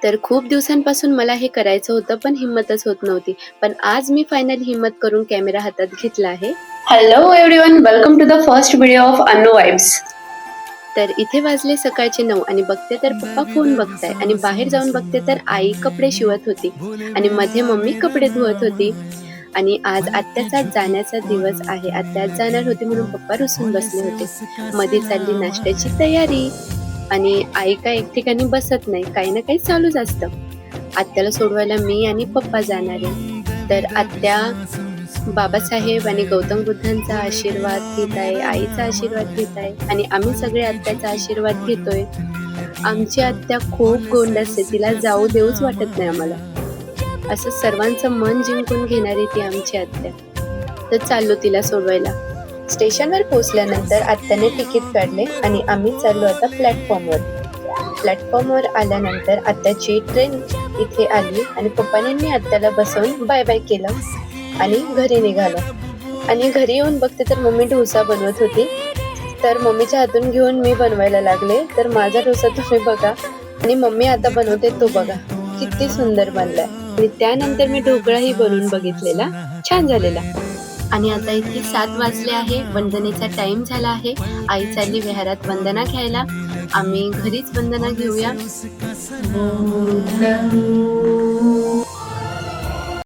तर खूप दिवसांपासून मला हे करायचं होतं, पण हिम्मतच होत नव्हती. पण आज मी फायनली हिम्मत करून कॅमेरा हातात घेतला आहे. Hello everyone, welcome to the first video of Annu Vibes. तर इथे वाजले सकाळचे 9 आणि बघते तर पप्पा फोन बघताय आणि बाहेर जाऊन बघते तर आई कपडे शिवत होती आणि मध्ये मम्मी कपडे धुवत होती. आणि आज आत्याचा जाण्याचा दिवस आहे. आत्या आज जाणार होती म्हणून पप्पा रुसून बसले होते. मध्ये चालली नाश्त्याची तयारी आणि आई काय एक ठिकाणी बसत नाही, काही ना काही चालूच असतं. आत्याला सोडवायला मी आणि पप्पा जाणार आहे. तर आत्या बाबासाहेब आणि गौतम बुद्धांचा आशीर्वाद घेत आहे, आईचा आशीर्वाद घेत आहे आणि आम्ही सगळे आत्याचा आशीर्वाद घेतोय. आमची आत्या खूप गोंड असते, तिला जाऊ देऊच वाटत नाही आम्हाला. असं सर्वांचं मन जिंकून घेणारी ती आमची आत्या. तर चाललो तिला सोडवायला. स्टेशनवर पोहोचल्यानंतर आत्याने तिकीट काढले आणि आम्ही चाललो आता प्लॅटफॉर्मवर. प्लॅटफॉर्मवर आल्यानंतर आत्याची ट्रेन इथे आली आणि पप्पाने मी आत्याला बसवून बाय बाय केलं आणि घरी निघालो. आणि घरी येऊन बघते तर मम्मी डोसा बनवत होती. तर मम्मीच्या हातून घेऊन मी बनवायला लागले. तर माझा डोसा तुम्ही बघा आणि मम्मी आता बनवते तो बघा. किती सुंदर बनलाय. आणि त्यानंतर मी ढोकळाही बनवून बघितलेला, छान झालेला. आणि आता इथे 7 वाजले आहे, वंदनेचा टाइम झाला आहे. आई चालली विहारात वंदना घ्यायला. आम्ही घरीच वंदना घेऊया.